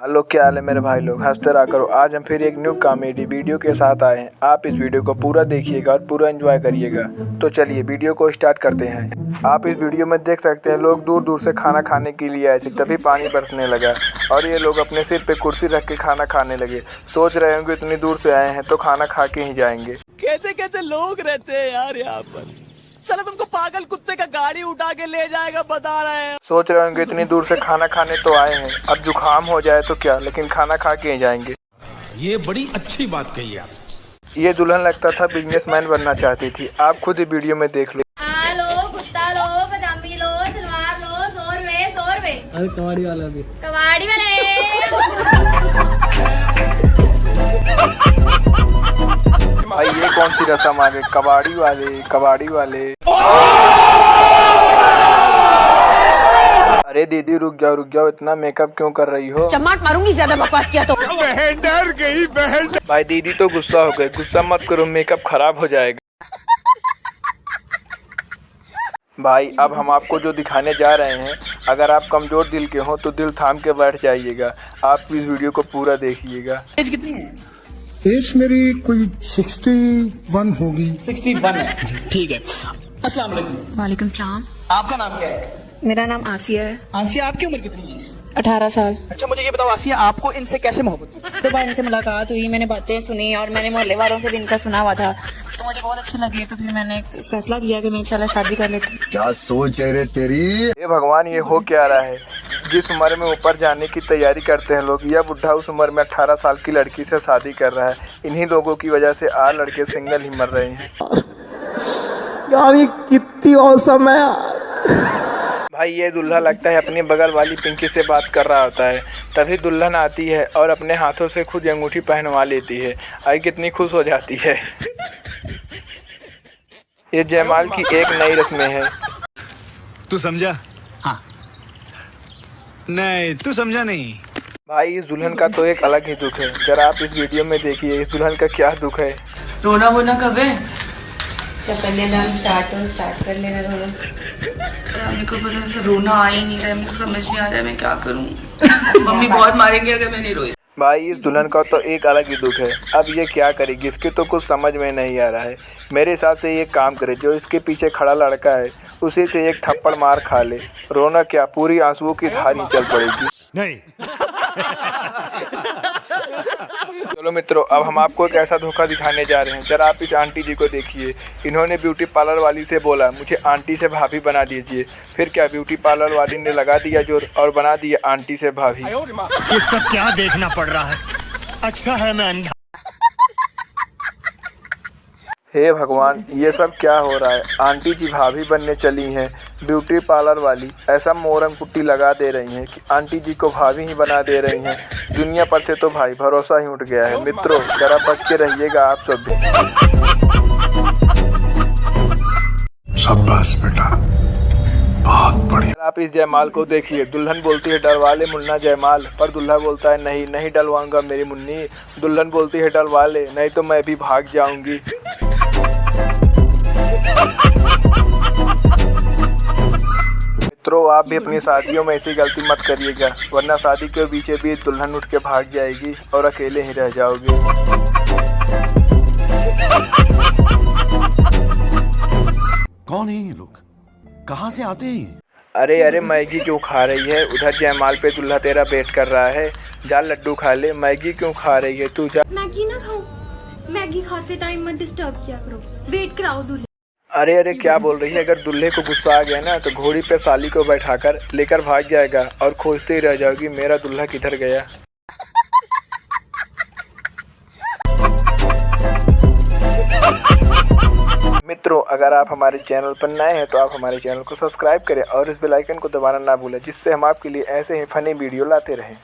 Hello, क्या हाल है मेरे भाई लोग। हंसते रहा करो। आज हम फिर एक न्यू कॉमेडी वीडियो के साथ आए हैं। आप इस वीडियो को पूरा देखिएगा और पूरा एंजॉय करिएगा। तो चलिए वीडियो को स्टार्ट करते हैं। आप इस वीडियो में देख सकते हैं लोग दूर दूर से खाना खाने के लिए आए थे, तभी पानी बरसने लगा और ये लोग अपने सिर पे कुर्सी रख के खाना खाने लगे। सोच रहे होंगे इतनी दूर से आए हैं तो खाना खा के ही जाएंगे। कैसे कैसे लोग रहते हैं यार यहाँ पर। साला तुमको पागल कुत्ते का गाड़ी उठा के ले जाएगा, बता रहे हैं। सोच रहे होंगे इतनी दूर से खाना खाने तो आए हैं, अब जुकाम हो जाए तो क्या, लेकिन खाना खा के ही जाएंगे। ये बड़ी अच्छी बात कही आप। ये दुल्हन लगता था बिजनेसमैन बनना चाहती थी। आप खुद ही वीडियो में देख लो। लो, कुत्ता लो, पजामी लो, सलवार लो, 100 रुपए। अरे कबाड़ी वाला भी। कबाड़ी वाले। भाई ये कौन सी रस्म आ गई, कबाड़ी वाले। अरे दीदी रुक जाओ, इतना मेकअप क्यों कर रही हो। चमाट मारूंगी ज्यादा बकवास किया तो। बहन डर गई बहन। भाई दीदी तो गुस्सा हो गए, गुस्सा मत करो, मेकअप खराब हो जाएगा। भाई अब हम आपको जो दिखाने जा रहे हैं, अगर आप कमजोर दिल के हो तो दिल थाम के बैठ जाइएगा। आप इस वीडियो को पूरा देखिएगा। एज कितनी है? एज मेरी कोई 61 होगी। 61 है, ठीक है। अस्सलाम वालेकुम। वालेकुम सलाम। आपका नाम क्या है? मेरा नाम आसिया है। आसिया, आपकी उम्र कितनी है? 18 साल। अच्छा मुझे ये बताओ आसिया, आपको इनसे कैसे मोहब्बत हुई? तो भाई इनसे मुलाकात हुई, मैंने बातें सुनी और मैंने मोहल्ले वालों से भी इनका सुना हुआ था, तो मुझे बहुत अच्छी लगी। तो फिर मैंने फैसला किया कि मैं इंशाल्लाह शादी कर लेती हूँ। क्या सोच है रे तेरी। हे भगवान, ये हो क्या रहा है। जिस उम्र में ऊपर जाने की तैयारी करते हैं लोग, यह बुढ़ा उस उम्र में 18 साल की लड़की से शादी कर रहा है। इन्हीं लोगों की वजह से आज लड़के सिंगल ही मर रहे हैं। यार ये कितनी औसम है यार। भाई ये दुल्हा लगता है अपनी बगल वाली पिंकी से बात कर रहा होता है, तभी दुल्हन आती है और अपने हाथों से खुद अंगूठी पहनवा लेती है। आई कितनी खुश हो जाती है। ये जयमाल की एक नई रस्में है। तू समझा? हाँ। नहीं तू समझा नहीं। भाई इस दुल्हन का तो एक अलग ही दुख है। जरा आप इस वीडियो में देखिए इस दुल्हन का क्या दुख है। रोना वोना कब है? जब कन्यादान स्टार्ट कर लेना रोना। मेरे को पता है रोना आ ही नहीं रहा है, मुझे समझ नहीं आ रहा है मैं क्या करूं। मम्मी बहुत मारेंगे अगर मैं नहीं रोई। भाई इस दुल्हन का तो एक अलग ही दुख है। अब ये क्या करेगी, इसके तो कुछ समझ में नहीं आ रहा है। मेरे हिसाब से ये काम करे, जो इसके पीछे खड़ा लड़का है उसी से एक थप्पड़ मार खा ले। रोना क्या, पूरी आंसुओं की धार ही चल पड़ेगी। नहीं। चलो मित्रों, अब हम आपको एक ऐसा धोखा दिखाने जा रहे हैं। जरा आप इस आंटी जी को देखिए। इन्होंने ब्यूटी पार्लर वाली से बोला मुझे आंटी से भाभी बना दीजिए। फिर क्या, ब्यूटी पार्लर वाली ने लगा दिया जोर और बना दिया आंटी से भाभी। ये सब क्या देखना पड़ रहा है। अच्छा है मैं अंधा। हे भगवान, ये सब क्या हो रहा है। आंटी जी भाभी बनने चली हैं, ब्यूटी पार्लर वाली ऐसा मोरंग पुट्टी लगा दे रही हैं कि आंटी जी को भाभी ही बना दे रही हैं। दुनिया पर से तो भाई भरोसा ही उठ गया है। मित्रों जरा बच के रहिएगा आप सब भी। शाबाश बेटा, बहुत बढ़िया। आप इस जयमाल को देखिए। दुल्हन बोलती है डलवा ले मुन्ना जयमाल, पर दूल्हा बोलता है नहीं डलवाऊंगा मेरी मुन्नी। दुल्हन बोलती है डलवा ले, नहीं तो मैं भी भाग जाऊंगी। मित्रों आप भी अपनी शादियों में ऐसी गलती मत करिएगा, वरना शादी के बीचे बीच दुल्हन उठ के भाग जाएगी और अकेले ही रह जाओगे। कौन है ये लोग, कहाँ से आते हैं? अरे मैगी क्यों खा रही है, उधर जयमाल पे दूल्हा तेरा वेट कर रहा है। जा लड्डू खा ले। मैगी क्यों खा रही है तू, जा। मैगी ना खाओ, मैगी खाते टाइम मत डिस्टर्ब किया करो, वेट कराओ दूल्हे। अरे क्या बोल रही है। अगर दूल्हे को गुस्सा आ गया ना तो घोड़ी पे साली को बैठाकर लेकर भाग जाएगा और खोजते ही रह जाओगी मेरा दूल्हा किधर गया। मित्रों अगर आप हमारे चैनल पर नए हैं तो आप हमारे चैनल को सब्सक्राइब करें और इस बेल आइकन को दबाना ना भूलें, जिससे हम आपके लिए ऐसे ही फनी वीडियो लाते रहें।